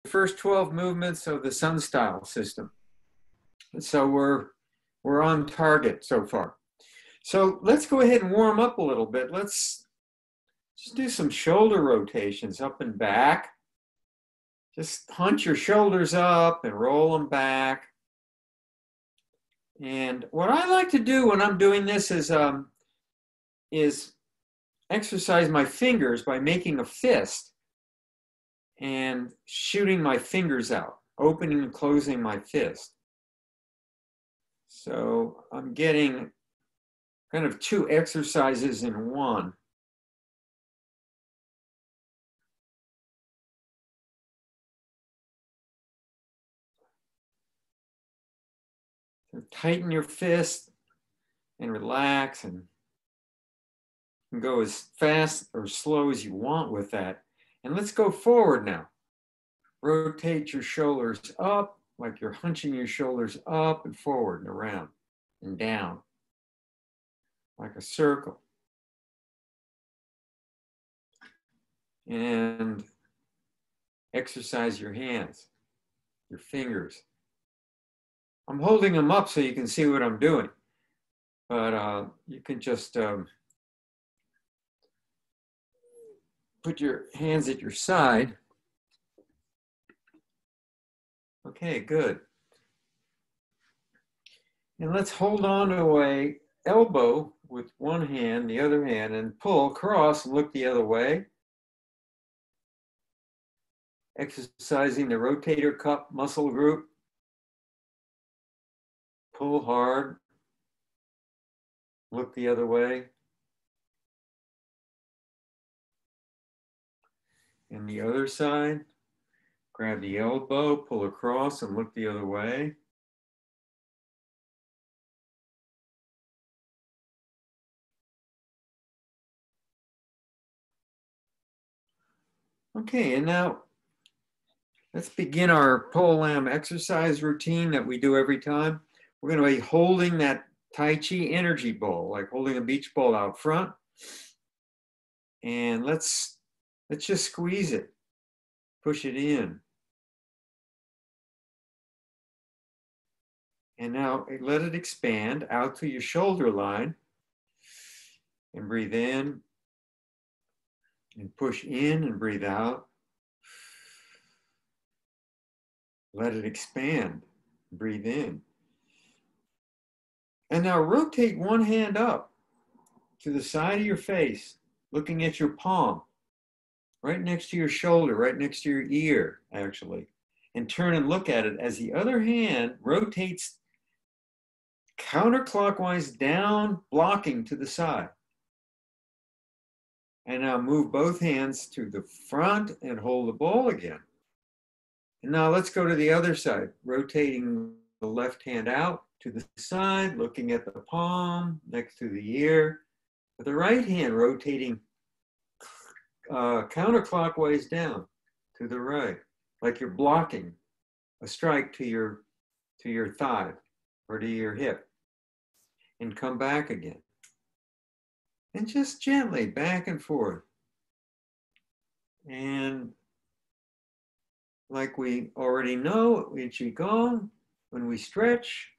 first 12 movements of the Sun Style system. So we're on target so far. So let's go ahead and warm up a little bit. Let's just do some shoulder rotations up and back. Just hunch your shoulders up and roll them back. And what I like to do when I'm doing this is exercise my fingers by making a fist and shooting my fingers out, opening and closing my fist. So I'm getting kind of two exercises in one. So tighten your fist and relax, and go as fast or slow as you want with that. And let's go forward now. Rotate your shoulders up like you're hunching your shoulders up and forward and around and down like a circle. And exercise your hands, your fingers. I'm holding them up so you can see what I'm doing, but you can just put your hands at your side. Okay, good. And let's hold on to an elbow with one hand, the other hand, and pull across and look the other way. Exercising the rotator cuff muscle group. Pull hard, look the other way. And the other side, grab the elbow, pull across and look the other way. Okay, and now let's begin our pole lamb exercise routine that we do every time. We're going to be holding that Tai Chi energy ball, like holding a beach ball out front. And let's just squeeze it, push it in. And now let it expand out to your shoulder line. And breathe in. And push in and breathe out. Let it expand. Breathe in. And now rotate one hand up to the side of your face, looking at your palm, right next to your shoulder, right next to your ear, actually. And turn and look at it as the other hand rotates counterclockwise down, blocking to the side. And now move both hands to the front and hold the ball again. And now let's go to the other side, rotating the left hand out to the side, looking at the palm next to the ear. With the right hand rotating counterclockwise down to the right, like you're blocking a strike to your thigh or to your hip. And come back again. And just gently back and forth. And like we already know in Qigong, when we stretch,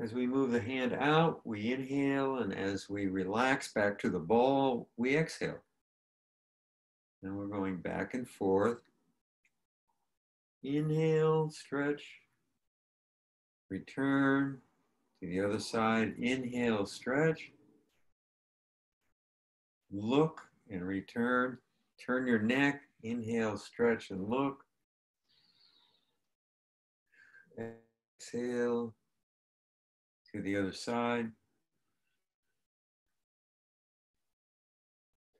as we move the hand out, we inhale, and as we relax back to the ball, we exhale. And we're going back and forth. Inhale, stretch, return to the other side. Inhale, stretch, look and return. Turn your neck, inhale, stretch and look. Exhale to the other side,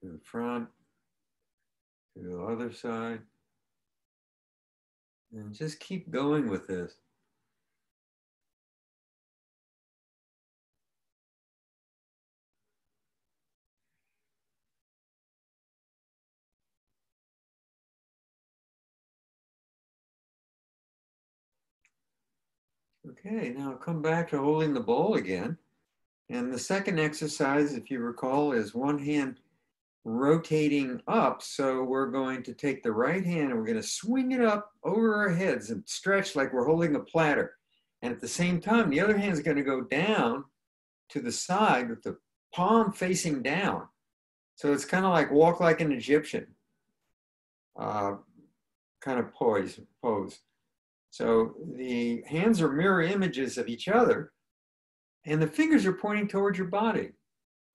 to the front, to the other side. And just keep going with this. Okay, now come back to holding the bowl again. And the second exercise, if you recall, is one hand rotating up. So we're going to take the right hand and we're going to swing it up over our heads and stretch like we're holding a platter. And at the same time, the other hand is going to go down to the side with the palm facing down. So it's kind of like walk like an Egyptian kind of pose. So the hands are mirror images of each other, and the fingers are pointing towards your body.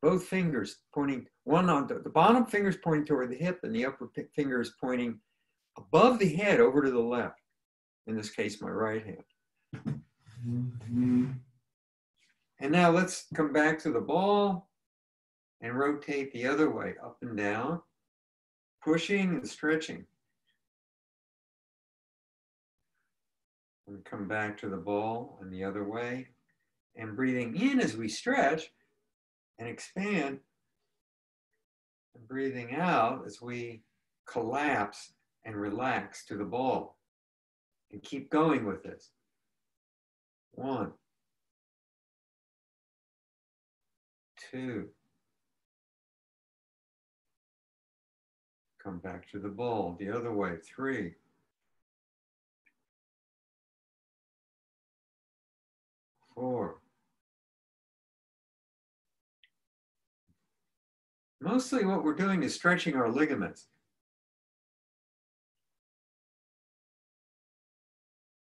Both fingers pointing, one on the bottom finger's pointing toward the hip, and the upper finger is pointing above the head over to the left. In this case, my right hand. And now let's come back to the ball and rotate the other way, up and down, pushing and stretching. And come back to the ball and the other way, and breathing in as we stretch and expand, and breathing out as we collapse and relax to the ball. And keep going with this. 1, 2. Come back to the ball the other way. 3. 4. Mostly what we're doing is stretching our ligaments.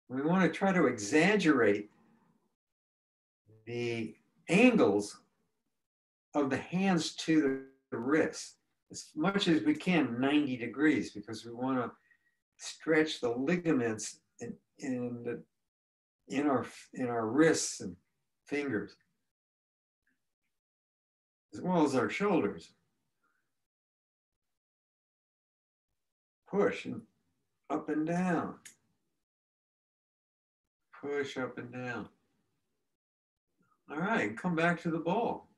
We want to try to exaggerate the angles of the hands to the wrists as much as we can, 90 degrees, because we want to stretch the ligaments in our wrists and fingers, as well as our shoulders. Push and up and down. Push up and down. All right, come back to the ball.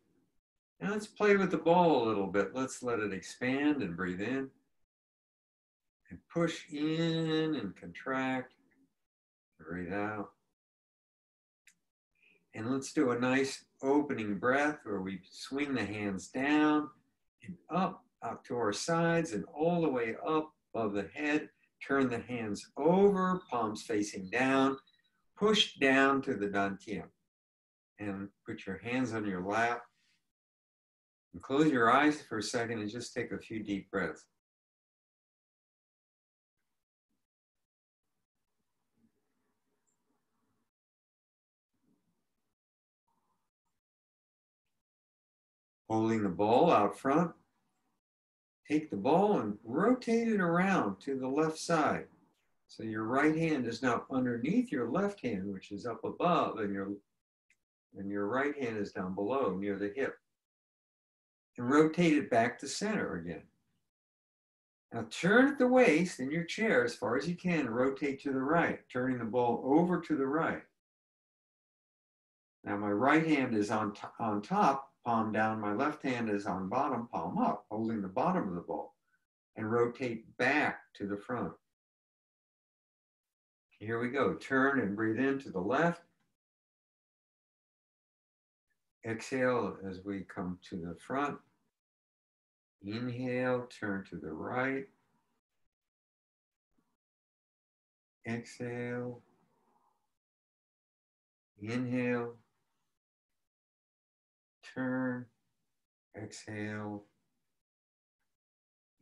Now let's play with the ball a little bit. Let's let it expand and breathe in. And push in and contract. Breathe out. And let's do a nice opening breath where we swing the hands down and up, out to our sides and all the way up above the head. Turn the hands over, palms facing down. Push down to the dantian. And put your hands on your lap. And close your eyes for a second and just take a few deep breaths. Holding the ball out front, take the ball and rotate it around to the left side. So your right hand is now underneath your left hand, which is up above, and your right hand is down below near the hip. And rotate it back to center again. Now turn at the waist in your chair as far as you can, rotate to the right, turning the ball over to the right. Now my right hand is on top, palm down. My left hand is on bottom, palm up, holding the bottom of the ball. And rotate back to the front. Here we go. Turn and breathe in to the left. Exhale as we come to the front. Inhale, turn to the right. Exhale. Inhale. Turn. Exhale.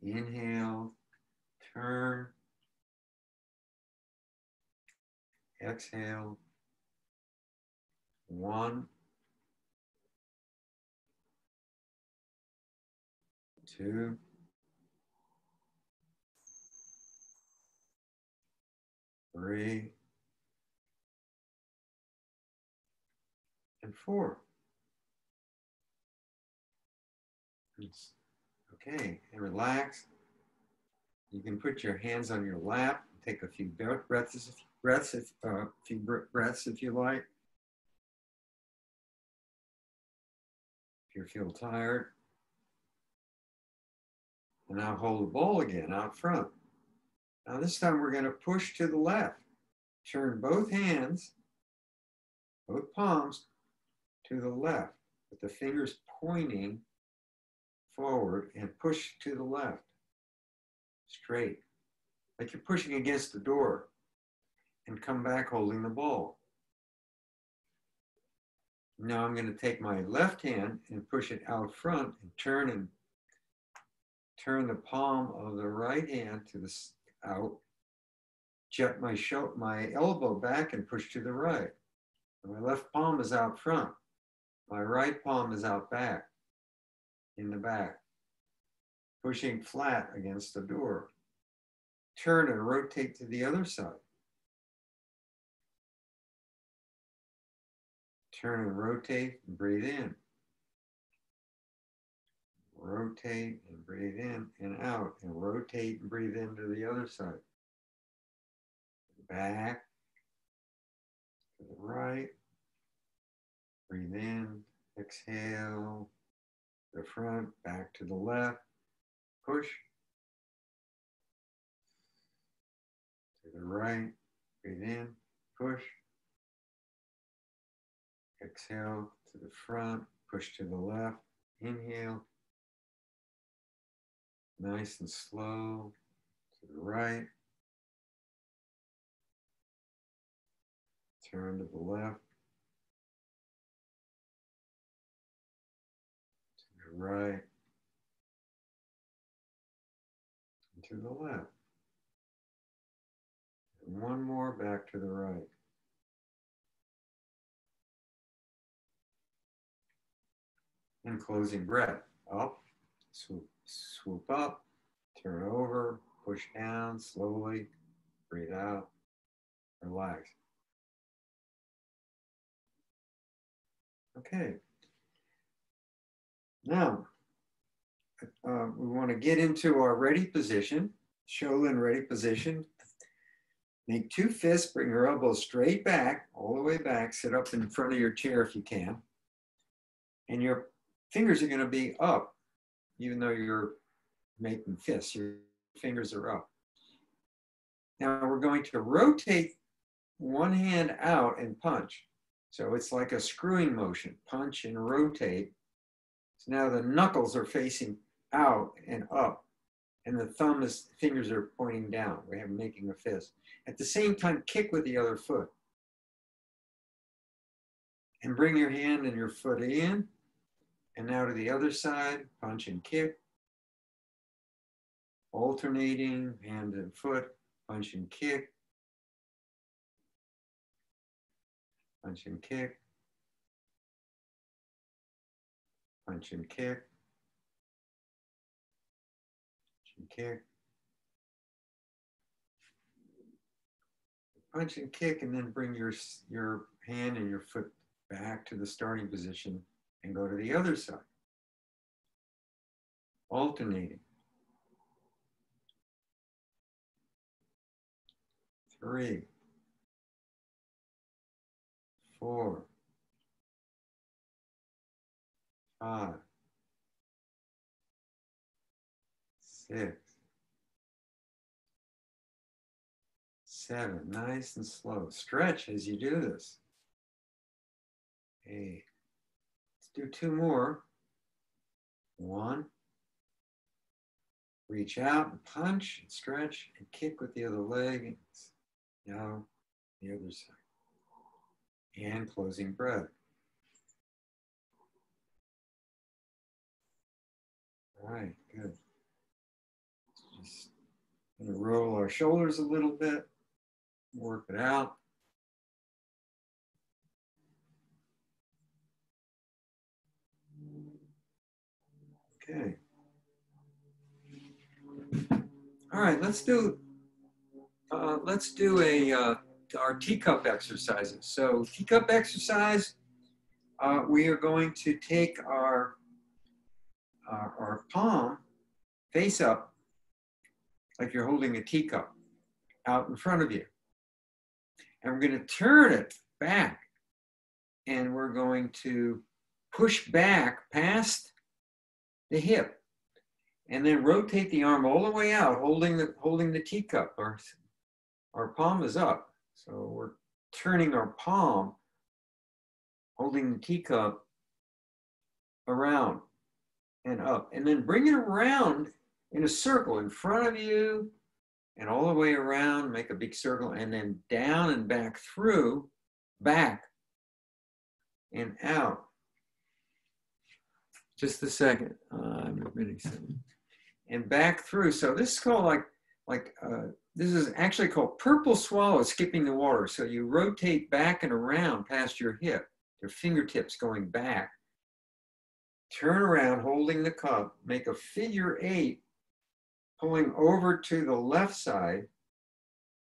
Inhale. Turn. Exhale. 1, 2, 3, and 4. Okay, and relax. You can put your hands on your lap. Take a few breaths if you like. If you feel tired. And now hold the ball again out front. Now this time we're going to push to the left. Turn both hands, both palms to the left, with the fingers pointing forward and push to the left, straight, like you're pushing against the door, and come back holding the ball. Now I'm going to take my left hand and push it out front and turn the palm of the right hand to the out, jet my elbow back and push to the right. My left palm is out front. My right palm is out back, in the back, pushing flat against the door. Turn and rotate to the other side. Turn and rotate and breathe in. Rotate and breathe in and out, and rotate and breathe into the other side. Back to the right. Breathe in, exhale, the front, back to the left. Push to the right. Breathe in, push. Exhale to the front, push to the left. Inhale. Nice and slow to the right. Turn to the left. To the right. And to the left. And one more back to the right. And closing breath. Up, swoop up, turn over, push down slowly, breathe out, relax. Okay. Now, we want to get into our ready position, Shaolin ready position. Make two fists, bring your elbows straight back, all the way back, sit up in front of your chair if you can. And your fingers are going to be up, even though you're making fists, your fingers are up. Now we're going to rotate one hand out and punch. So it's like a screwing motion, punch and rotate. So now the knuckles are facing out and up, and the fingers are pointing down. We have making a fist. At the same time, kick with the other foot. And bring your hand and your foot in, and now to the other side, punch and kick. Alternating, hand and foot, punch and kick. Punch and kick. Punch and kick. Punch and kick. Punch and kick, and then bring your hand and your foot back to the starting position and go to the other side. Alternating. 3, 4, 5, 6, 7. Nice and slow. Stretch as you do this. 8. Let's do 2 more. 1. Reach out and punch and stretch and kick with the other leg. Now the other side. And closing breath. All right, good. Just gonna roll our shoulders a little bit, work it out. Okay. All right, let's do our teacup exercises. So teacup exercise, we are going to take our palm face up, like you're holding a teacup out in front of you. And we're going to turn it back, and we're going to push back past the hip, and then rotate the arm all the way out, holding the teacup. Our palm is up, so we're turning our palm, holding the teacup around. and up. And then bring it around in a circle in front of you and all the way around, make a big circle, and then down and back through, back and out. Just a second. I'm admitting something. And back through. So this is called this is actually called purple swallow, skipping the water. So you rotate back and around past your hip, your fingertips going back. Turn around, holding the cup, make a figure 8, pulling over to the left side,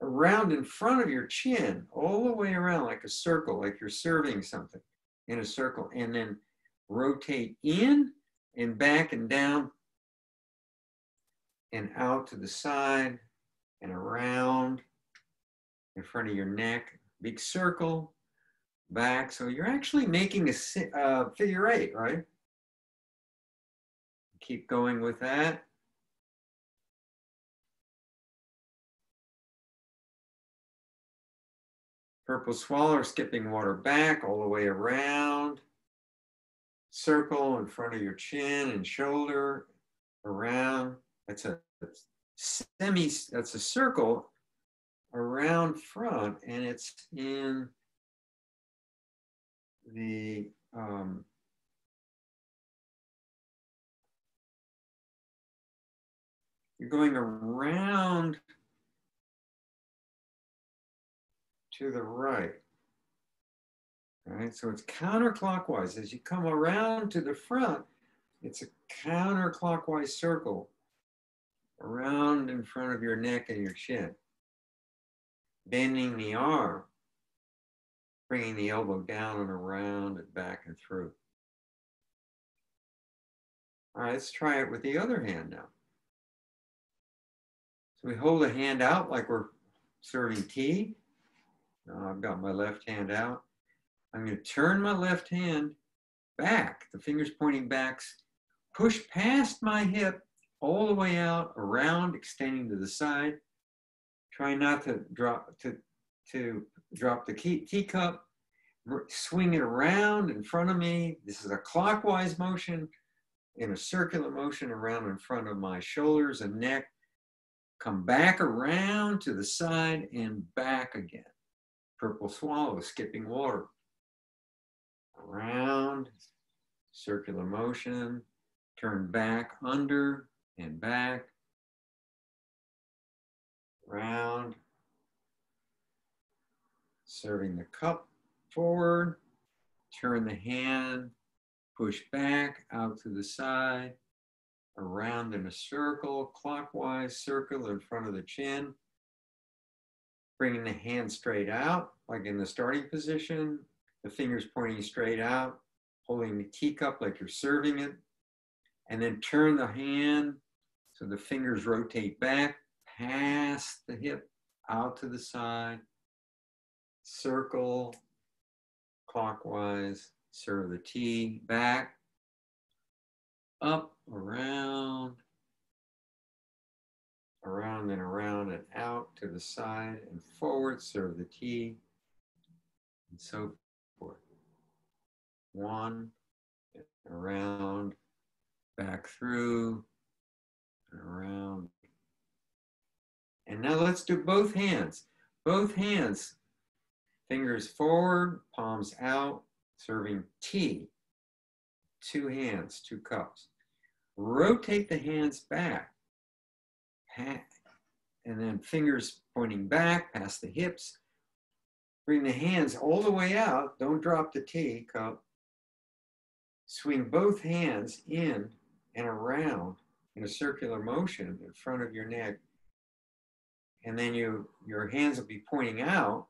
around in front of your chin, all the way around like a circle, like you're serving something in a circle, and then rotate in and back and down and out to the side and around in front of your neck, big circle, back. So you're actually making a figure 8, right? Keep going with that. Purple swallow, skipping water back all the way around. Circle in front of your chin and shoulder, around. That's a circle around front, and it's in the you're going around to the right. All right, so it's counterclockwise. As you come around to the front, it's a counterclockwise circle around in front of your neck and your chin. Bending the arm, bringing the elbow down and around and back and through. All right, let's try it with the other hand now. So we hold a hand out like we're serving tea. Now I've got my left hand out. I'm going to turn my left hand back, the fingers pointing back, push past my hip all the way out, around, extending to the side. Try not to drop the teacup. Swing it around in front of me. This is a clockwise motion in a circular motion around in front of my shoulders and neck. Come back around to the side and back again. Purple swallow, skipping water. Around, circular motion, turn back under and back, round, serving the cup forward, turn the hand, push back out to the side, around in a circle, clockwise circle in front of the chin, bringing the hand straight out, like in the starting position, the fingers pointing straight out, holding the teacup like you're serving it, and then turn the hand so the fingers rotate back, past the hip, out to the side, circle, clockwise, serve the tea, back, up, around and around and out to the side and forward, serve the tea, and so forth. One, around, back through, and around. And now let's do both hands. Both hands, fingers forward, palms out, serving tea. 2 hands, 2 cups. Rotate the hands back. And then fingers pointing back past the hips. Bring the hands all the way out. Don't drop the tea cup. Swing both hands in and around in a circular motion in front of your neck. And then your hands will be pointing out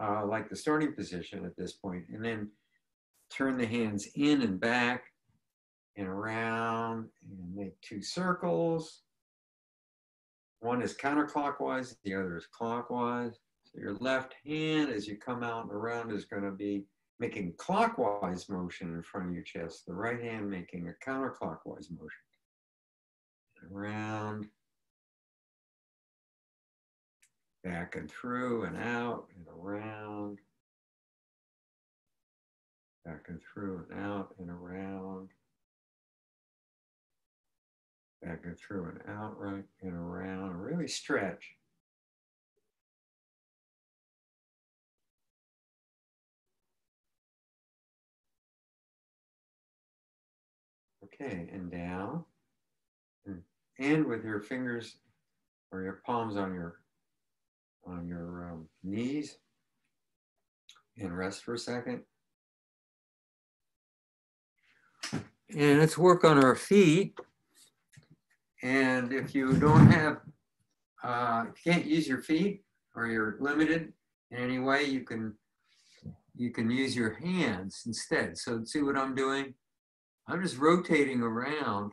like the starting position at this point. And then turn the hands in and back and around and make 2 circles. One is counterclockwise, the other is clockwise. So your left hand as you come out and around is going to be making clockwise motion in front of your chest. The right hand making a counterclockwise motion. Around, back and through and out and around. Back and through and out and around. Back and through and out, right and around. Really stretch. Okay, and down. And with your fingers or your palms on your knees. And rest for a second. And let's work on our feet. And if you don't have, if you can't use your feet or you're limited in any way, you can use your hands instead. So see what I'm doing? I'm just rotating around,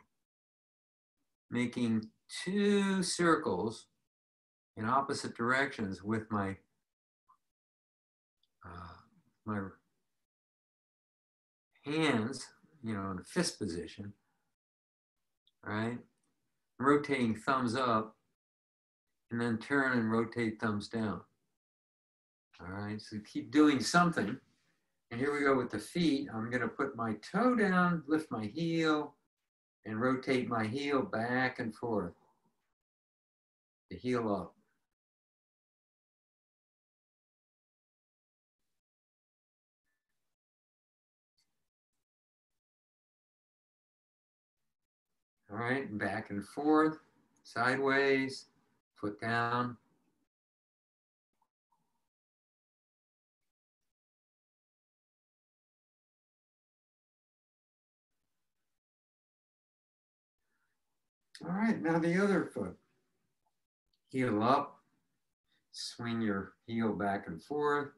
making 2 circles in opposite directions with my my hands, in a fist position, right? Rotating thumbs up, and then turn and rotate thumbs down. All right, so keep doing something. And here we go with the feet. I'm gonna put my toe down, lift my heel, and rotate my heel back and forth. The heel up. All right, back and forth, sideways, foot down. All right, now the other foot. Heel up, swing your heel back and forth.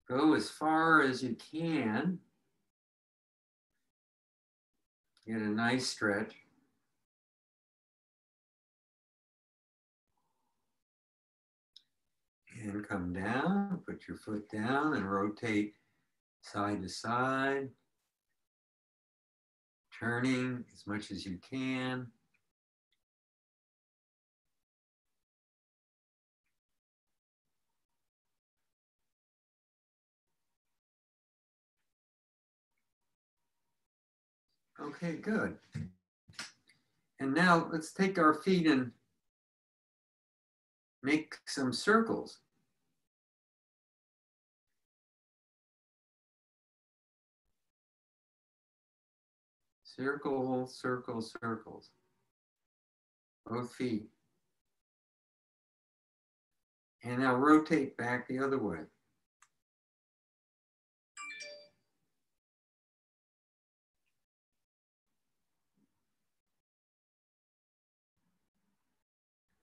Go as far as you can. Get a nice stretch. And come down, put your foot down and rotate side to side. Turning as much as you can. Okay, good. And now let's take our feet and make some circles. Circle, circle, circles. Both feet. And now rotate back the other way.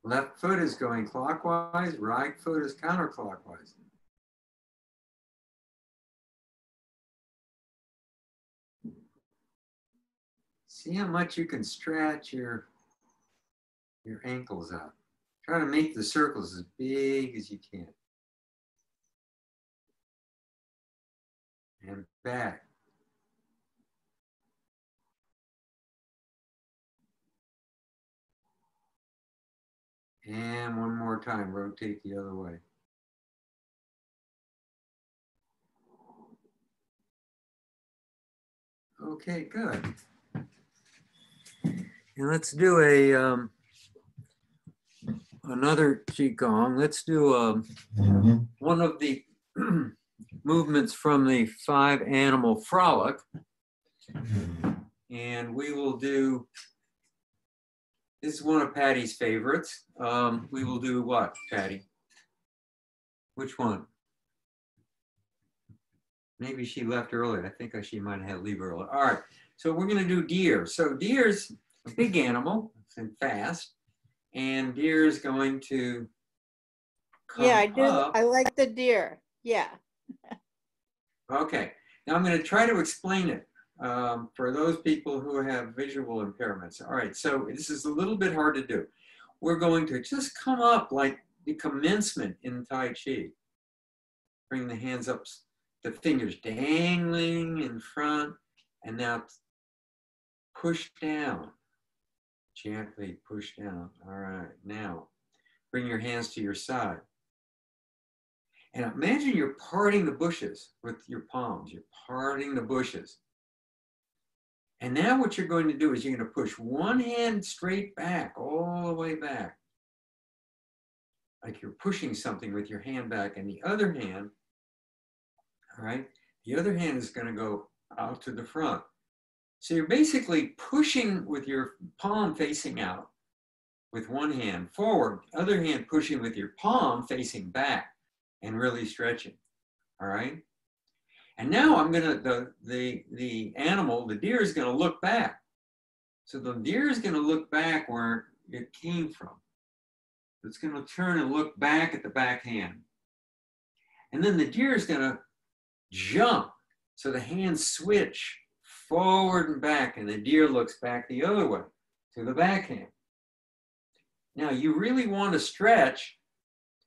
Left foot is going clockwise, right foot is counterclockwise. See how much you can stretch your ankles out. Try to make the circles as big as you can. And back. And one more time, rotate the other way. Okay, good. And let's do another Qigong. Let's do one of the movements from the 5 animal frolic. And we will do, this is one of Patty's favorites. We will do what, Patty? Which one? Maybe she left early. I think she might have had to leave early. All right, so we're gonna do deer. So deer's a big animal and fast. And deer is going to come Yeah, I do. up. I like the deer. Yeah. Okay, now I'm gonna try to explain it for those people who have visual impairments. All right, so this is a little bit hard to do. We're going to just come up like the commencement in Tai Chi. Bring the hands up, the fingers dangling in front, and now push down. Gently push down. All right, now bring your hands to your side. And imagine you're parting the bushes with your palms. You're parting the bushes. And now what you're going to do is you're going to push one hand straight back, all the way back. Like you're pushing something with your hand back, and the other hand, all right, the other hand is going to go out to the front. So you're basically pushing with your palm facing out with one hand forward, other hand pushing with your palm facing back and really stretching, all right? And now I'm gonna, the animal, the deer is gonna look back. So the deer is gonna look back where it came from. It's gonna turn and look back at the back hand. And then the deer is gonna jump. So the hands switch forward and back, and the deer looks back the other way to the backhand. Now you really want to stretch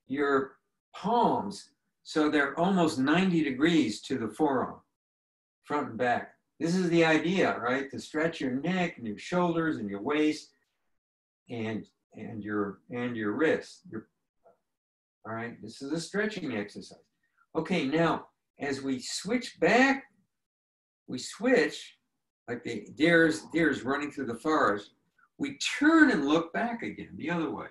your palms so they're almost 90 degrees to the forearm, front and back. This is the idea, right? To stretch your neck and your shoulders and your waist and your wrists. All right, this is a stretching exercise. Okay, now as we switch back, we switch like the deer is running through the forest. We turn and look back again the other way.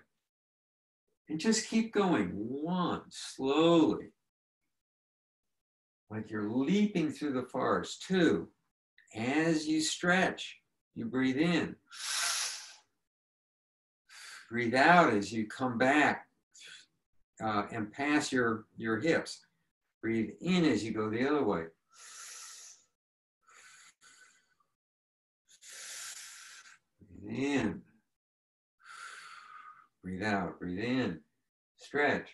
And just keep going. One, slowly. Like you're leaping through the forest. Two, as you stretch, you breathe in. Breathe out as you come back and pass your hips. Breathe in as you go the other way. Breathe in. Breathe out, breathe in, stretch.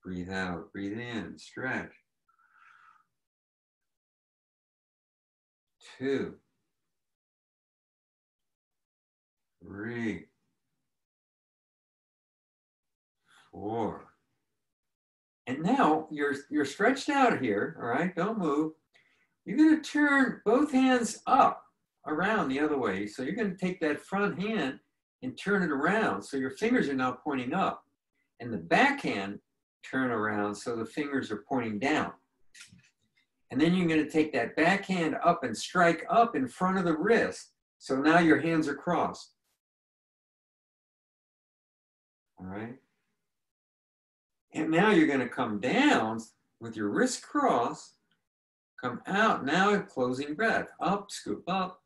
Breathe out, breathe in, stretch. 2, 3, 4. And now you're stretched out here, all right? Don't move. You're going to turn both hands up around the other way. So you're going to take that front hand and turn it around. So your fingers are now pointing up. And the backhand turn around so the fingers are pointing down. And then you're going to take that backhand up and strike up in front of the wrist. So now your hands are crossed. All right. And now you're going to come down with your wrist crossed, come out, now closing breath, up, scoop up,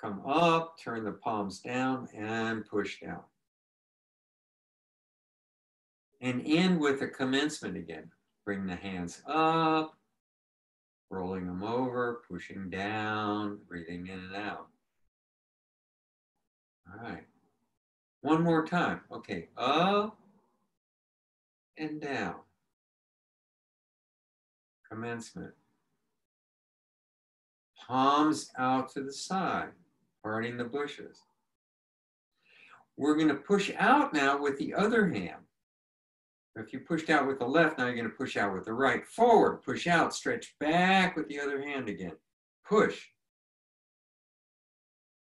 come up, turn the palms down and push down. And end with a commencement again. Bring the hands up, rolling them over, pushing down, breathing in and out. All right. One more time. Okay, up and down. Commencement. Palms out to the side, parting the bushes. We're going to push out now with the other hand. If you pushed out with the left, now you're going to push out with the right. Forward, push out, stretch back with the other hand again. Push.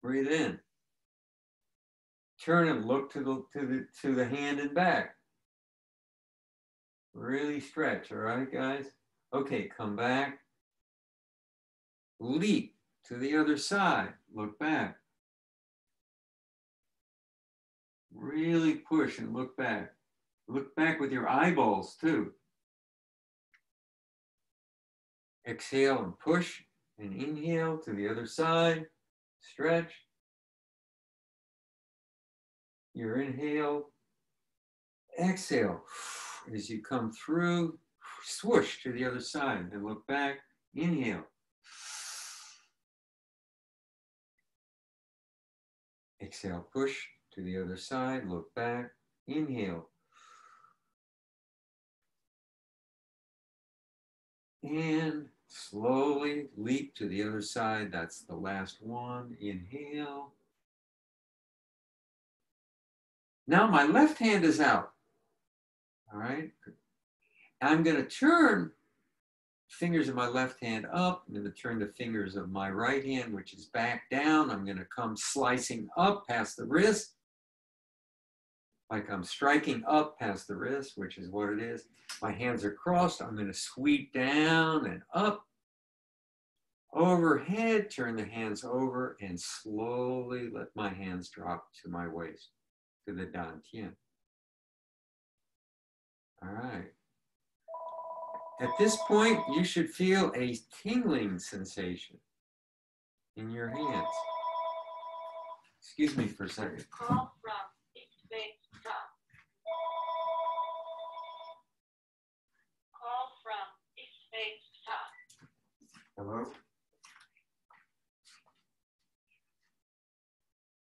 Breathe in. Turn and look to the hand and back. Really stretch, all right, guys? Okay, come back. Leap to the other side. Look back. Really push and look back. Look back with your eyeballs too. Exhale and push and inhale to the other side. Stretch. Your inhale. Exhale as you come through. Swoosh to the other side and look back. Inhale. Exhale, push to the other side. Look back. Inhale. And slowly leap to the other side. That's the last one. Inhale. Now my left hand is out. All right. I'm going to turn fingers of my left hand up. I'm going to turn the fingers of my right hand, which is back down. I'm going to come slicing up past the wrist. Like I'm striking up past the wrist, which is what it is. My hands are crossed. I'm going to sweep down and up, Overhead, turn the hands over and slowly let my hands drop to my waist, to the dantian. All right. At this point, you should feel a tingling sensation in your hands. Excuse me for a second. Call from space top. Call from space top. Hello?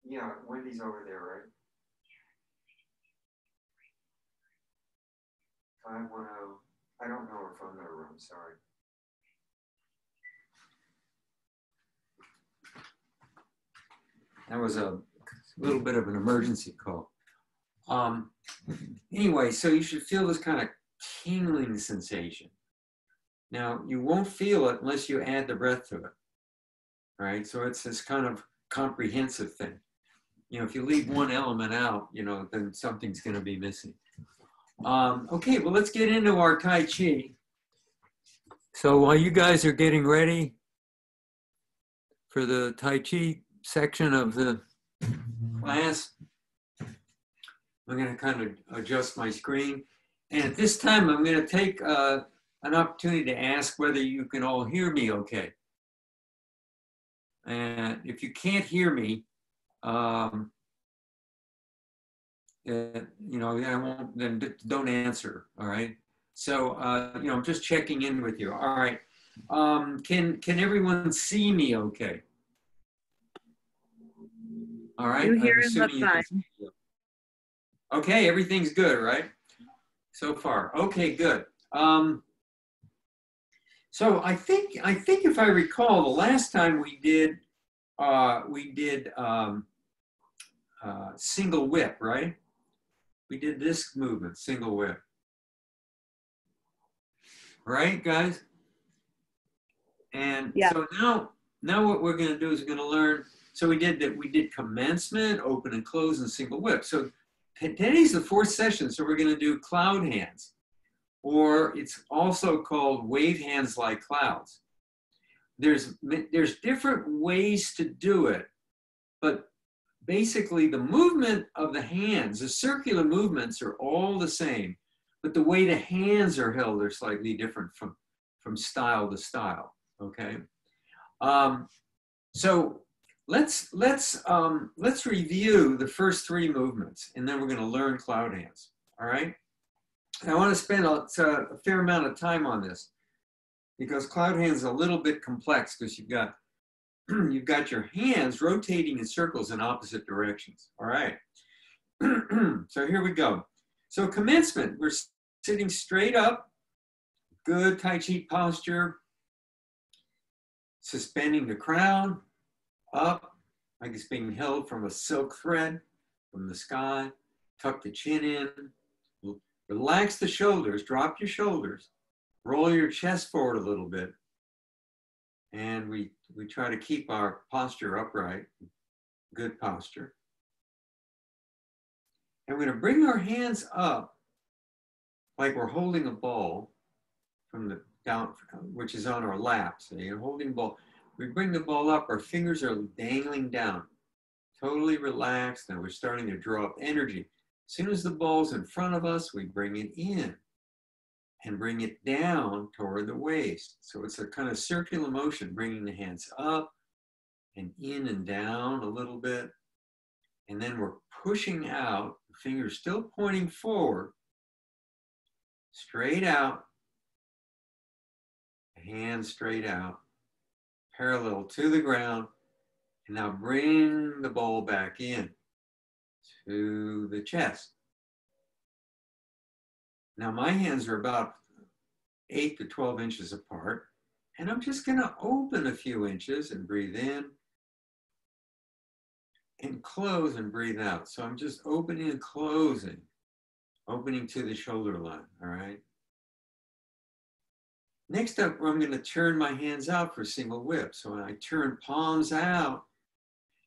Yeah, Wendy's over there, right? 510. I don't know her phone number, I'm sorry. That was a little bit of an emergency call. Anyway, so you should feel this kind of tingling sensation. Now, you won't feel it unless you add the breath to it, right? So it's this kind of comprehensive thing. You know, if you leave one element out, you know, then something's going to be missing. Okay, well, let's get into our Tai Chi. So while you guys are getting ready for the Tai Chi section of the class, I'm going to kind of adjust my screen. And at this time, I'm going to take an opportunity to ask whether you can all hear me okay. And if you can't hear me, you know, I won't, then don't answer, all right? So, you know, I'm just checking in with you. All right. Can everyone see me okay? All right. You hear him assuming you fine. can see me. Okay, everything's good, right? So far. Okay, good. So I think if I recall, the last time we did single whip, right? We did this movement, single whip. Right, guys? And Yeah. so now what we're going to do is we're going to learn. So we did commencement, open and close, and single whip. So today's the fourth session. So we're going to do cloud hands, or it's also called wave hands like clouds. There's different ways to do it, but basically the movement of the hands, the circular movements are all the same, but the way the hands are held are slightly different from style to style. Okay, so let's review the first three movements, and then we're going to learn cloud hands. All right, and I want to spend a fair amount of time on this because cloud hands is a little bit complex because you've got your hands rotating in circles in opposite directions. All right, so here we go. So commencement, we're sitting straight up, good Tai Chi posture, suspending the crown up, like it's being held from a silk thread from the sky, tuck the chin in, relax the shoulders, drop your shoulders, roll your chest forward a little bit, and we try to keep our posture upright, good posture. And we're going to bring our hands up like we're holding a ball from the down, which is on our lap. So you're holding a ball. We bring the ball up, our fingers are dangling down, totally relaxed, and we're starting to draw up energy. As soon as the ball's in front of us, we bring it in and bring it down toward the waist. So it's a kind of circular motion, bringing the hands up and in and down a little bit. And then we're pushing out, the fingers still pointing forward, straight out, hands straight out, parallel to the ground. And now bring the ball back in to the chest. Now my hands are about 8 to 12 inches apart, and I'm just going to open a few inches and breathe in and close and breathe out. So I'm just opening and closing, opening to the shoulder line, all right? Next up, I'm going to turn my hands out for single whip. So when I turn palms out,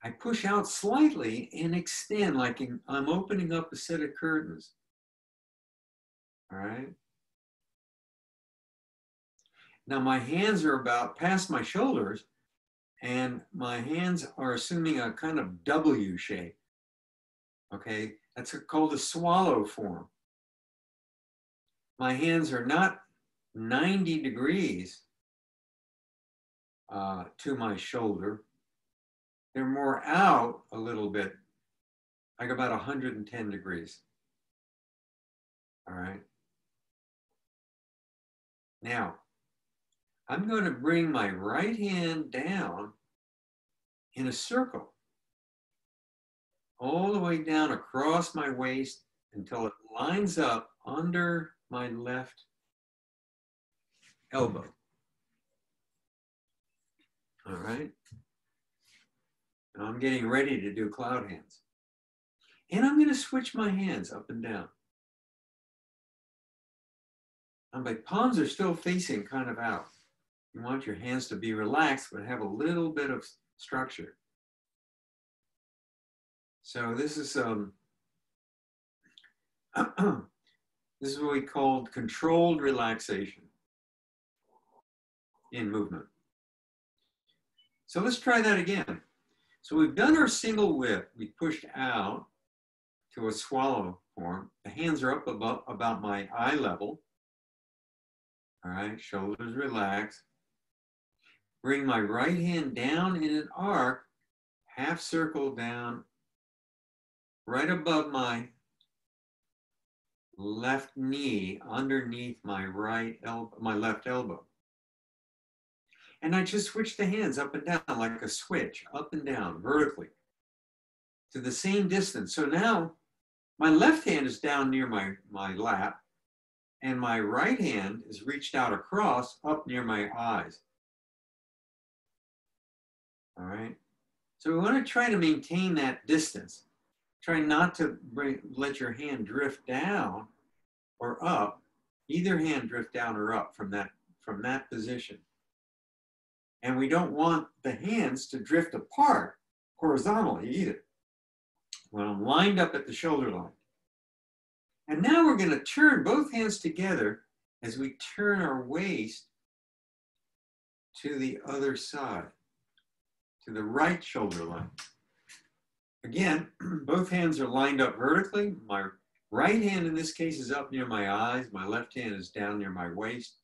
I push out slightly and extend like I'm opening up a set of curtains. All right. Now my hands are about past my shoulders, and my hands are assuming a kind of W shape. Okay, that's called a swallow form. My hands are not 90 degrees to my shoulder. They're more out a little bit, like about 110 degrees. All right. Now, I'm going to bring my right hand down in a circle, all the way down across my waist until it lines up under my left elbow. All right. Now I'm getting ready to do cloud hands. And I'm going to switch my hands up and down. Now my palms are still facing kind of out. You want your hands to be relaxed, but have a little bit of structure. So this is this is what we call controlled relaxation in movement. So let's try that again. So we've done our single whip. We pushed out to a swallow form. The hands are up above, about my eye level. All right, shoulders relaxed. Bring my right hand down in an arc, half circle down, right above my left knee, underneath my right elbow, my left elbow. And I just switch the hands up and down like a switch, up and down, vertically, to the same distance. So now my left hand is down near my lap, and my right hand is reached out across up near my eyes. All right. So we want to try to maintain that distance. Try not to let your hand drift down or up. Either hand drift down or up from that position. And we don't want the hands to drift apart horizontally either. When I'm lined up at the shoulder line. And now we're going to turn both hands together as we turn our waist to the other side, to the right shoulder line. Again, both hands are lined up vertically. My right hand in this case is up near my eyes. My left hand is down near my waist,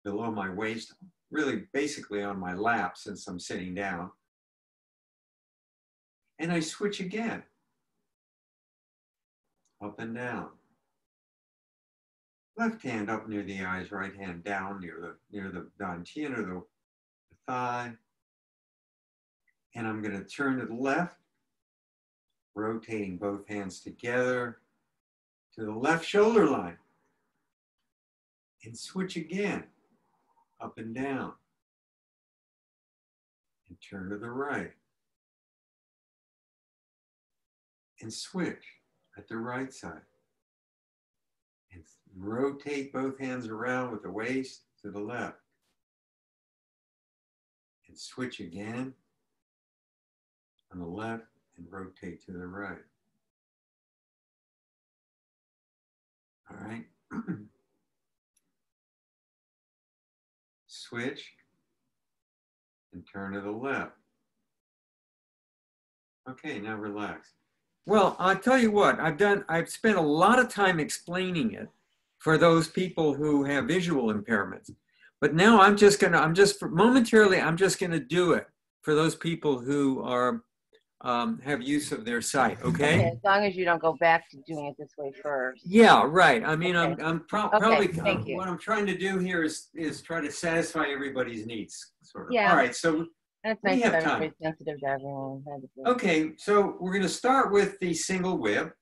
below my waist, really basically on my lap since I'm sitting down. And I switch again, up and down. Left hand up near the eyes, right hand down near the dantian or the thigh. And I'm going to turn to the left, rotating both hands together to the left shoulder line. And switch again, up and down. And turn to the right. And switch at the right side. And rotate both hands around with the waist to the left. And switch again on the left and rotate to the right. All right. Switch and turn to the left. Okay, now relax. Well, I'll tell you what, I've spent a lot of time explaining it for those people who have visual impairments. But now momentarily, I'm just gonna do it for those people who are, have use of their sight, okay? As long as you don't go back to doing it this way first. Yeah, right. I mean, Okay. probably, Thank you. what I'm trying to do here is try to satisfy everybody's needs, sort of. Yeah. All right, so That's we nice have that time. everybody's sensitive to everyone. Okay, so we're going to start with the single whip.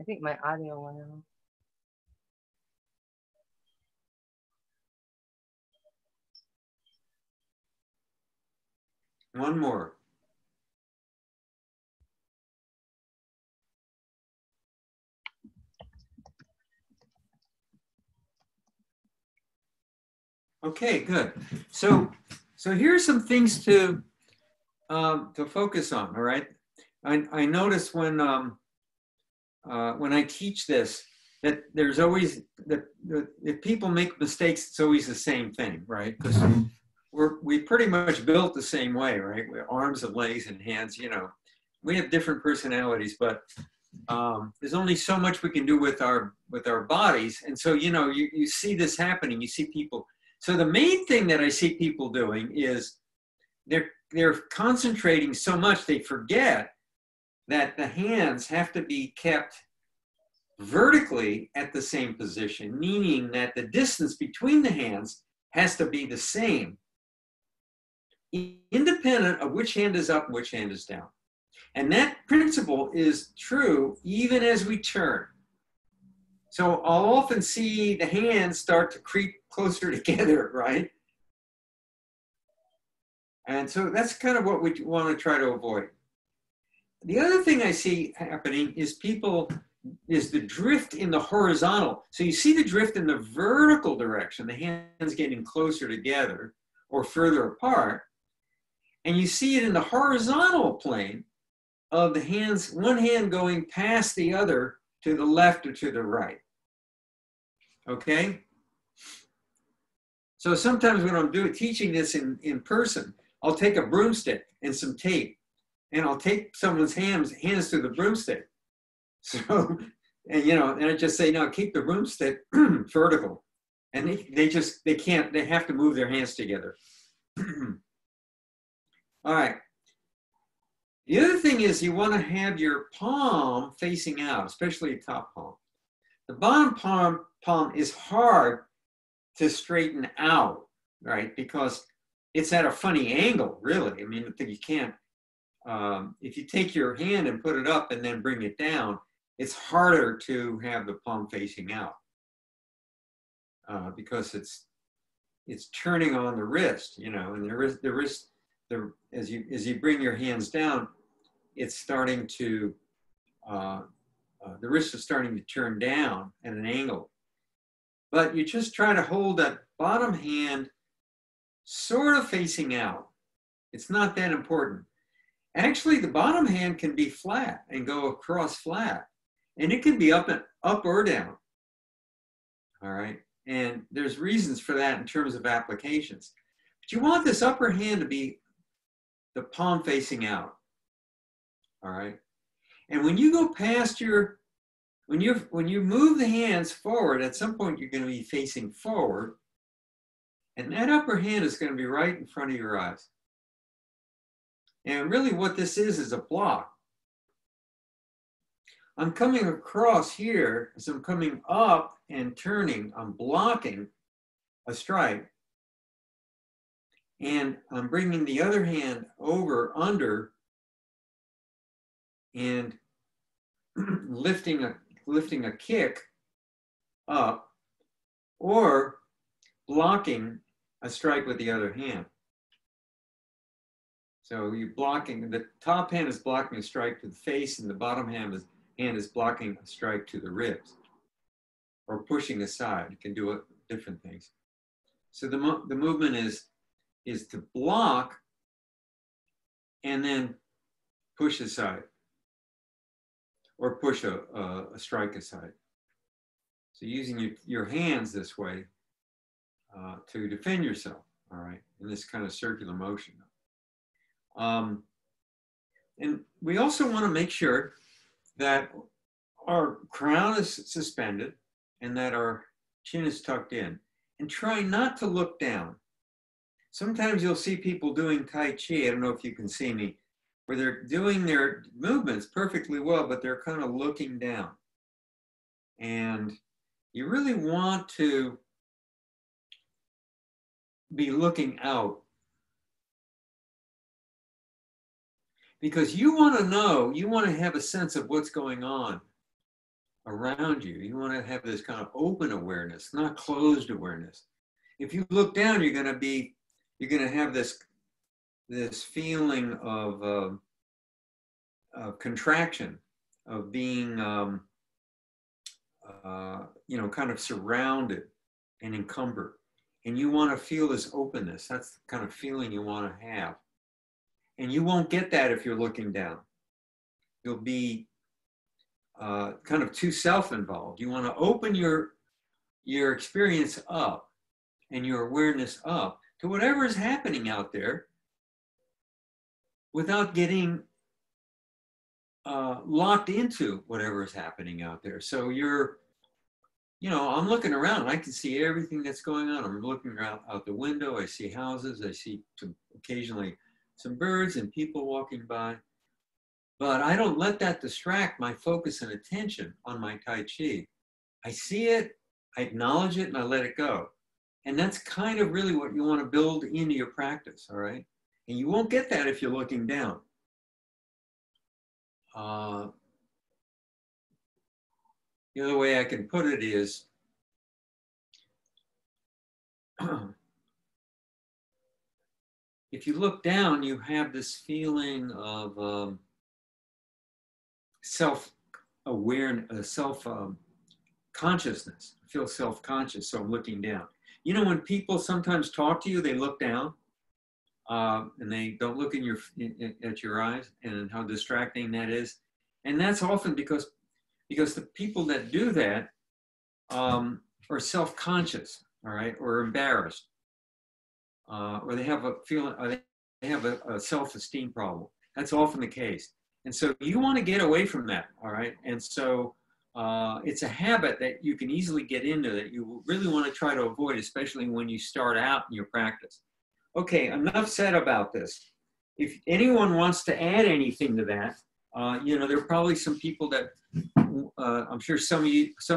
I think my audio went out. One more. Okay, good. So here's some things to focus on. All right. I notice when I teach this that there's always that if people make mistakes, it's always the same thing, right? Because we pretty much built the same way, right? We're arms and legs and hands. You know, we have different personalities, but there's only so much we can do with our bodies. And so, you know, you see this happening. You see people. So the main thing that I see people doing is they're concentrating so much they forget that the hands have to be kept vertically at the same position, meaning that the distance between the hands has to be the same, independent of which hand is up and which hand is down. And that principle is true even as we turn. So I'll often see the hands start to creep closer together, right? And so that's kind of what we want to try to avoid. The other thing I see happening is the drift in the horizontal. So you see the drift in the vertical direction, the hands getting closer together or further apart. And you see it in the horizontal plane of the hands, one hand going past the other to the left or to the right. Okay? So sometimes when I'm teaching this in person, I'll take a broomstick and some tape, and I'll tape someone's hands to the broomstick. So, and you know, and I just say, no, keep the broomstick vertical. And they can't, they have to move their hands together. All right. The other thing is you want to have your palm facing out, especially your top palm. The bottom palm is hard to straighten out, right? Because it's at a funny angle, really. I mean, you can't, if you take your hand and put it up and then bring it down, it's harder to have the palm facing out because it's turning on the wrist, you know, and the wrist, as you bring your hands down, it's starting to, the wrist is starting to turn down at an angle. But you just try to hold that bottom hand sort of facing out. It's not that important. Actually, the bottom hand can be flat and go across flat. And it can be up or down. All right. And there's reasons for that in terms of applications. But you want this upper hand to be the palm facing out. All right. And when you go past when you move the hands forward, at some point you're going to be facing forward. And that upper hand is going to be right in front of your eyes. And really what this is a block. I'm coming across here, as I'm coming up and turning, I'm blocking a strike. And I'm bringing the other hand over under and lifting a kick up or blocking a strike with the other hand. So you're blocking, the top hand is blocking a strike to the face and the bottom hand is blocking a strike to the ribs or pushing aside. You can do different things. So the movement is to block and then push aside or push a strike aside. So using your hands this way to defend yourself, all right, in this kind of circular motion. And we also want to make sure that our crown is suspended and that our chin is tucked in, and try not to look down. Sometimes you'll see people doing Tai Chi, I don't know if you can see me, where they're doing their movements perfectly well, but they're kind of looking down. And you really want to be looking out, because you want to know, you want to have a sense of what's going on around you. You want to have this kind of open awareness, not closed awareness. If you look down, you're going to have this feeling of contraction, of being, kind of surrounded and encumbered. And you want to feel this openness. That's the kind of feeling you want to have. And you won't get that if you're looking down. You'll be kind of too self-involved. You want to open your experience up and your awareness up to whatever is happening out there without getting locked into whatever is happening out there. So I'm looking around and I can see everything that's going on. I'm looking out the window. I see houses. I see occasionally some birds and people walking by. But I don't let that distract my focus and attention on my Tai Chi. I see it, I acknowledge it, and I let it go. And that's kind of really what you want to build into your practice, all right? And you won't get that if you're looking down. The other way I can put it is, if you look down, you have this feeling of self-awareness, self-consciousness. I feel self-conscious, so I'm looking down. You know, when people sometimes talk to you, they look down and they don't look at your eyes, and how distracting that is. And that's often because the people that do that are self-conscious, all right, or embarrassed, or they have a feeling, or they have a self-esteem problem. That's often the case. And so you want to get away from that, all right? And so it's a habit that you can easily get into that you really want to try to avoid, especially when you start out in your practice. Okay, enough said about this. If anyone wants to add anything to that, there are probably some people that, I'm sure some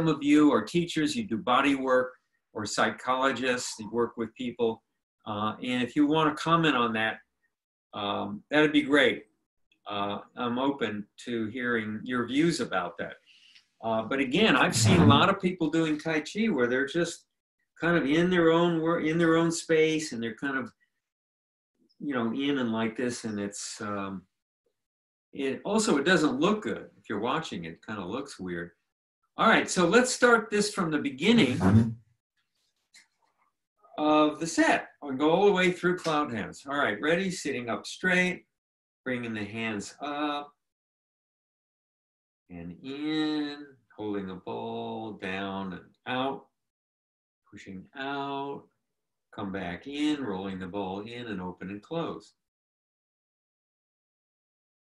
of you are teachers, you do body work, or psychologists, you work with people. And if you want to comment on that, that'd be great. I'm open to hearing your views about that. But again, I've seen a lot of people doing Tai Chi where they're just kind of in their own space, and they're kind of, in and like this, and it's, it doesn't look good. If you're watching, it kind of looks weird. All right, so let's start this from the beginning of the set. I'll go all the way through cloud hands. All right, ready? Sitting up straight, bringing the hands up and in, holding the ball down and out, pushing out, come back in, rolling the ball in and open and close.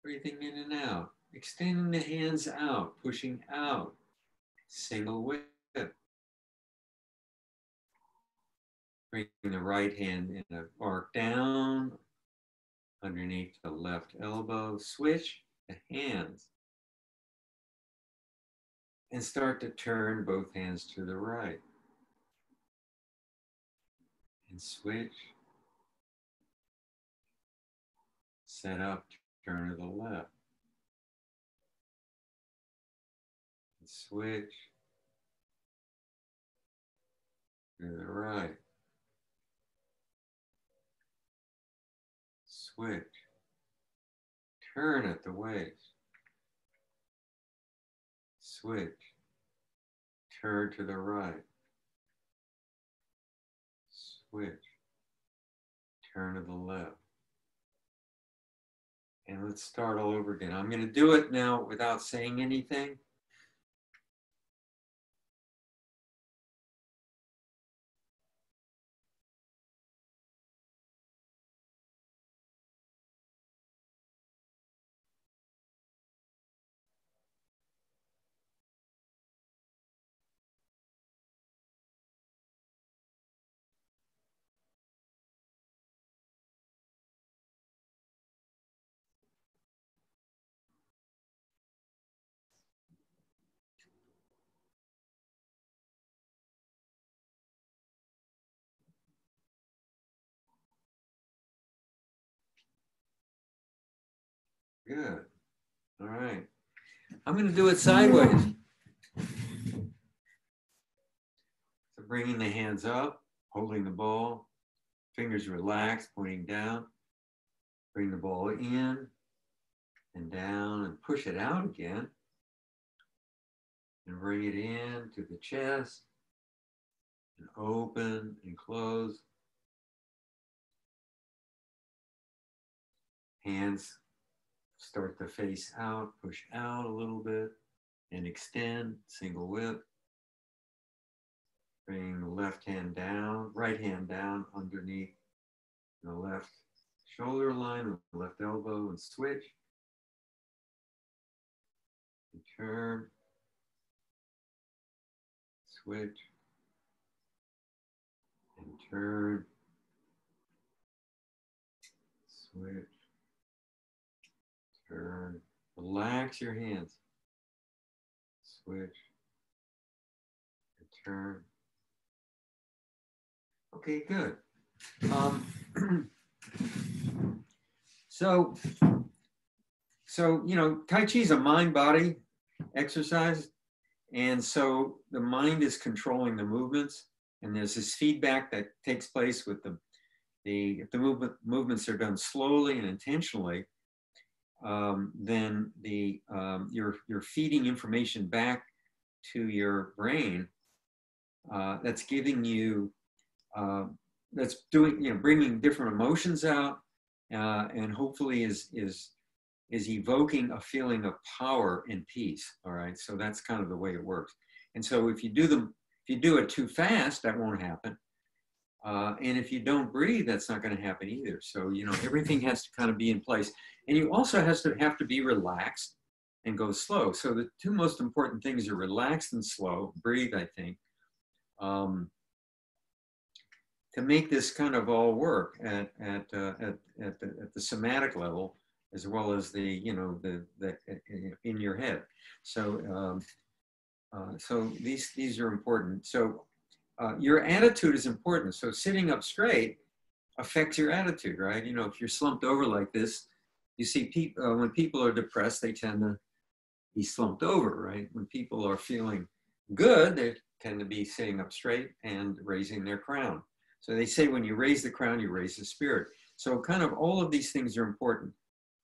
Breathing in and out, extending the hands out, pushing out, single whip. Bringing the right hand in an arc down, underneath the left elbow, switch the hands. And start to turn both hands to the right. And switch. Set up, turn to the left. And switch. To the right. Switch. Turn at the waist. Switch. Turn to the right. Switch. Turn to the left. And let's start all over again. I'm going to do it now without saying anything. Good. All right. I'm going to do it sideways. So bringing the hands up, holding the ball, fingers relaxed, pointing down. Bring the ball in and down and push it out again. And bring it in to the chest and open and close. Hands start to face out, push out a little bit, and extend, single whip. Bring the left hand down, right hand down underneath the left shoulder line with the left elbow, and switch. And turn. Switch. And turn. Switch. Turn. Relax your hands. Switch. And turn. Okay, good. So you know, Tai Chi is a mind-body exercise, and so the mind is controlling the movements, and there's this feedback that takes place with if the movements are done slowly and intentionally, then you're feeding information back to your brain that's giving you that's doing, you know, bringing different emotions out, and hopefully is evoking a feeling of power and peace. All right, so that's kind of the way it works. And so if you do it too fast, that won't happen. And if you don't breathe, that's not going to happen either. So, you know, everything has to kind of be in place, and you also have to be relaxed and go slow. So the two most important things are relaxed and slow. Breathe, I think. To make this kind of all work at the somatic level, as well as the, you know, the in your head. So so these are important. So your attitude is important. So sitting up straight affects your attitude, right? You know, if you're slumped over like this, you see people when people are depressed, they tend to be slumped over, right? When people are feeling good, they tend to be sitting up straight and raising their crown. So they say when you raise the crown, you raise the spirit. So kind of all of these things are important.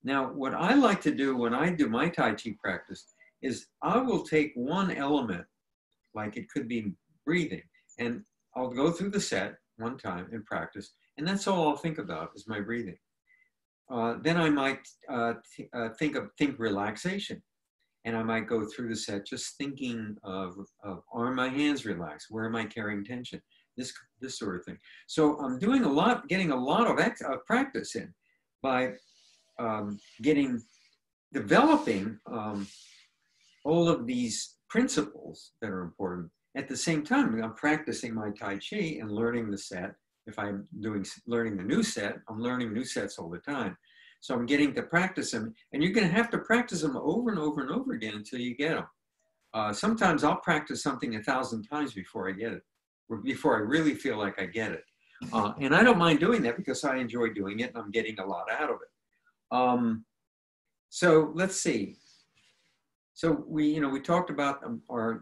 Now, what I like to do when I do my Tai Chi practice is I will take one element, like it could be breathing, and I'll go through the set one time and practice, and that's all I'll think about is my breathing. Then I might think relaxation, and I might go through the set just thinking of are my hands relaxed? Where am I carrying tension? This sort of thing. So I'm doing getting a lot of practice in by developing all of these principles that are important. At the same time, I'm practicing my Tai Chi and learning the set. If I'm learning the new set, I'm learning new sets all the time. So I'm getting to practice them, and you're going to have to practice them over and over and over again until you get them. Sometimes I'll practice something 1,000 times before I get it, or before I really feel like I get it. And I don't mind doing that because I enjoy doing it and I'm getting a lot out of it. So let's see. So we talked about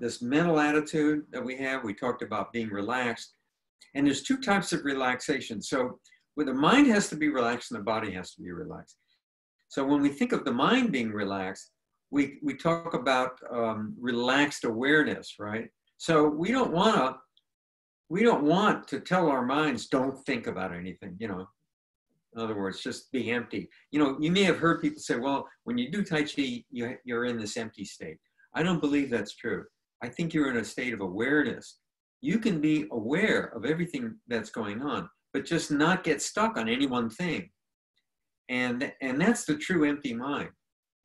this mental attitude that we have. We talked about being relaxed, and there's two types of relaxation. So where the mind has to be relaxed and the body has to be relaxed. So when we think of the mind being relaxed, we talk about relaxed awareness, right? So we don't want to tell our minds, don't think about anything, you know. In other words, just be empty. You know, you may have heard people say, well, when you do Tai Chi, you're in this empty state. I don't believe that's true. I think you're in a state of awareness. You can be aware of everything that's going on, but just not get stuck on any one thing. And that's the true empty mind.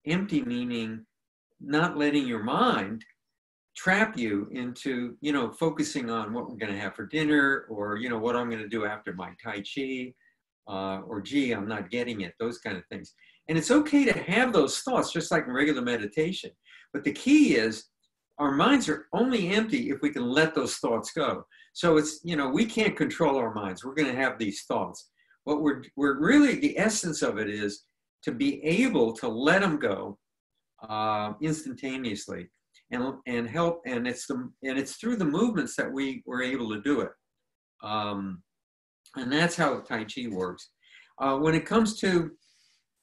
Empty meaning not letting your mind trap you into, you know, focusing on what we're going to have for dinner, or, you know, what I'm going to do after my Tai Chi, or gee, I'm not getting it, those kind of things. And it's okay to have those thoughts, just like in regular meditation. But the key is our minds are only empty if we can let those thoughts go. So it's, you know, we can't control our minds. We're going to have these thoughts. But we're really, the essence of it is to be able to let them go instantaneously. And help, and it's through the movements that we were able to do it, and that's how Tai Chi works. When it comes to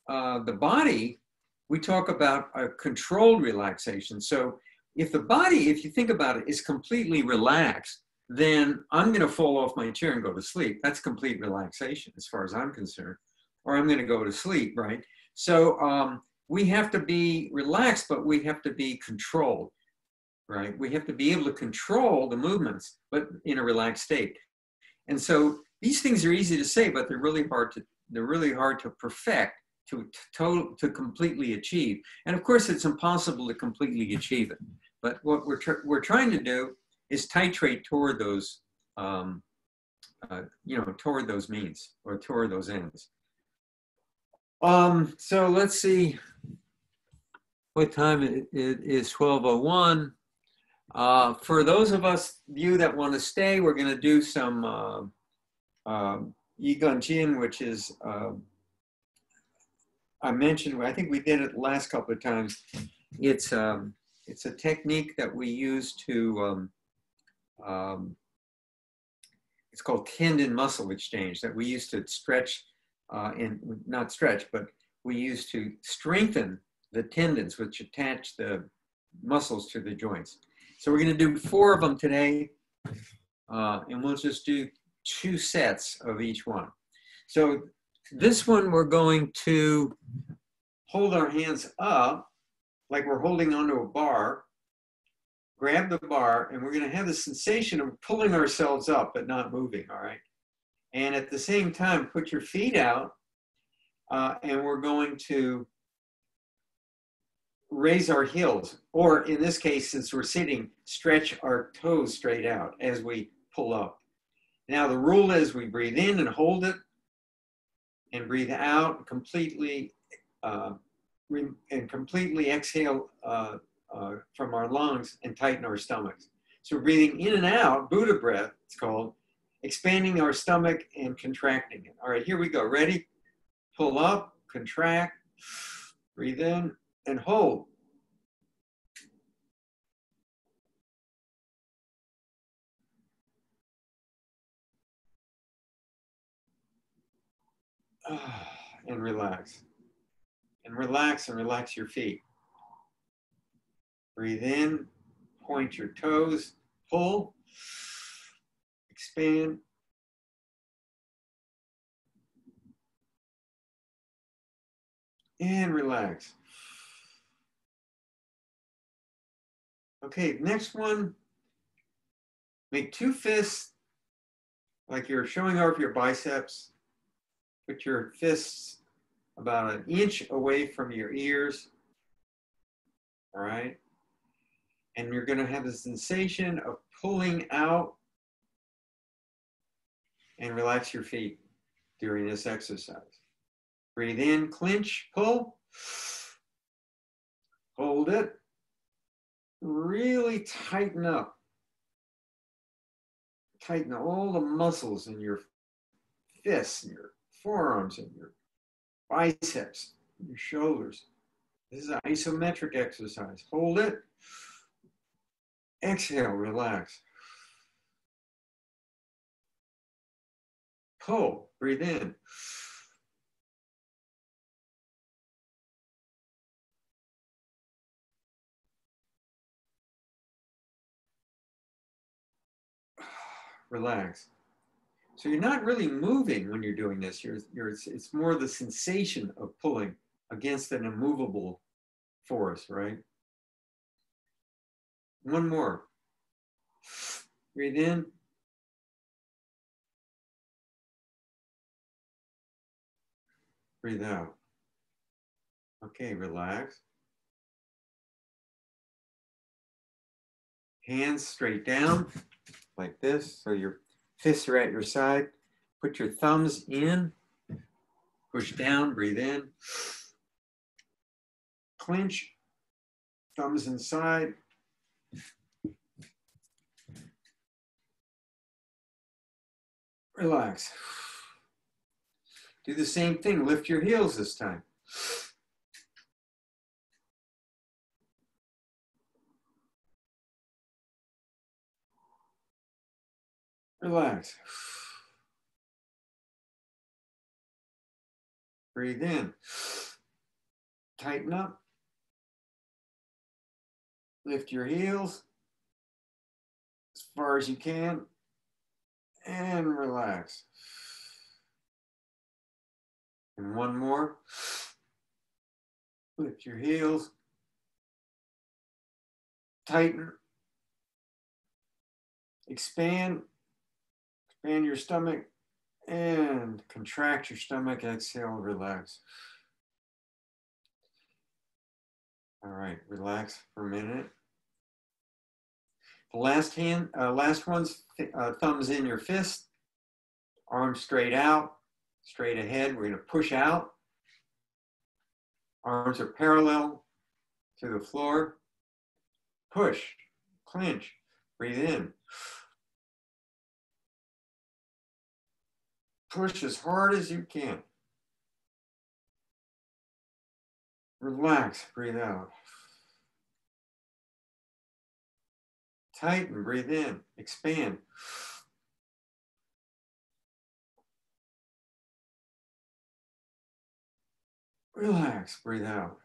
the body, we talk about a controlled relaxation. So if the body, if you think about it, is completely relaxed, then I'm going to fall off my chair and go to sleep. That's complete relaxation as far as I'm concerned. Or I'm going to go to sleep, right? So we have to be relaxed, but we have to be controlled, right? We have to be able to control the movements, but in a relaxed state. And so these things are easy to say, but they're really hard to perfect, to completely achieve. And of course, it's impossible to completely achieve it. But what we're trying to do is titrate toward those, toward those means or toward those ends. So let's see what time it is. 12:01. For those of you that want to stay, we're going to do some Yigun Jin, which is I mentioned. I think we did it the last couple of times. It's a technique that we use to. It's called tendon muscle exchange, that we use to stretch and not stretch, but we use to strengthen the tendons which attach the muscles to the joints. So we're going to do 4 of them today, and we'll just do 2 sets of each one. So this one, we're going to hold our hands up like we're holding onto a bar, grab the bar, and we're going to have the sensation of pulling ourselves up but not moving, all right? And at the same time, put your feet out, and we're going to raise our heels, or in this case, since we're sitting, stretch our toes straight out as we pull up. Now the rule is we breathe in and hold it, and breathe out completely, and completely exhale from our lungs and tighten our stomachs. So we're breathing in and out, Buddha breath, it's called, expanding our stomach and contracting it. All right, here we go. Ready? Pull up, contract, breathe in, and hold. And relax. And relax your feet. Breathe in, point your toes, pull, expand. And relax. Okay, next one, make 2 fists like you're showing off your biceps. Put your fists about 1 inch away from your ears, all right? And you're gonna have the sensation of pulling out and relax your feet during this exercise. Breathe in, clench, pull, hold it, really tighten up. Tighten all the muscles in your fists, and your forearms, and your biceps, and your shoulders. This is an isometric exercise. Hold it. Exhale, relax. Pull, breathe in. Relax. So you're not really moving when you're doing this. It's more the sensation of pulling against an immovable force, right? One more. Breathe in. Breathe out. Okay, relax. Hands straight down like this. So your fists are at your side. Put your thumbs in. Push down, breathe in. Clench. Thumbs inside. Relax. Do the same thing. Lift your heels this time. Relax. Breathe in. Tighten up. Lift your heels as far as you can. and relax. And one more. Lift your heels. Tighten. Expand. Expand your stomach and contract your stomach. Exhale, relax. All right, relax for a minute. The last one's thumbs in your fist, arms straight out, straight ahead. We're going to push out. Arms are parallel to the floor. Push, clench, breathe in. Push as hard as you can. Relax, breathe out. Tighten, breathe in, expand. Relax, breathe out.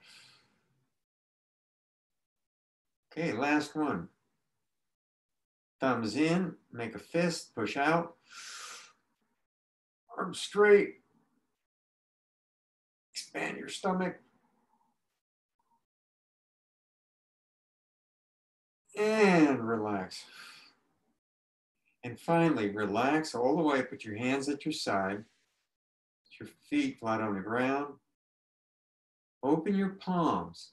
Okay, last one. Thumbs in, make a fist, push out. Arms straight. Expand your stomach. And relax. And finally, relax all the way. Put your hands at your side. Put your feet flat on the ground. Open your palms.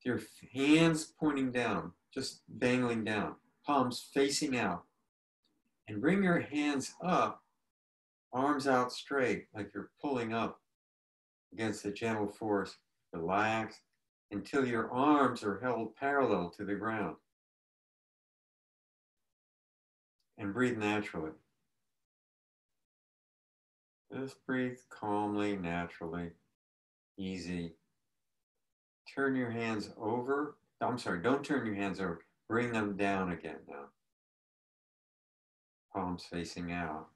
Your hands pointing down, just dangling down. Palms facing out. And bring your hands up, arms out straight, like you're pulling up against a gentle force. Relax until your arms are held parallel to the ground. And breathe naturally. Just breathe calmly, naturally, easy. Turn your hands over. I'm sorry, don't turn your hands over. Bring them down again now. Palms facing out.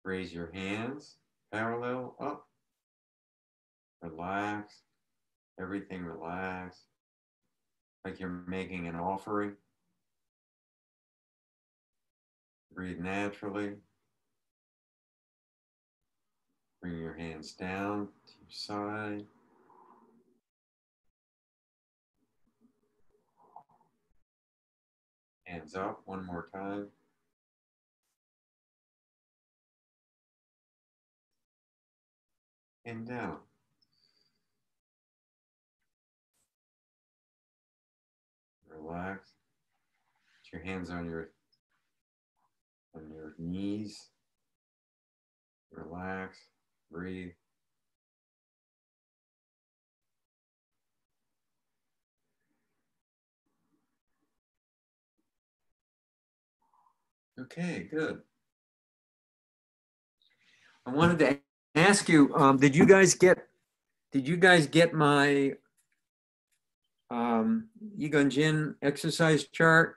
Raise your hands, parallel up. Relax. Everything relax. Like you're making an offering. Breathe naturally. Bring your hands down to your side. Hands up one more time. And down. Relax. Put your hands on your knees. Relax. Breathe. Okay, good. I wanted to ask you, did you guys get my Yigun Jin exercise chart?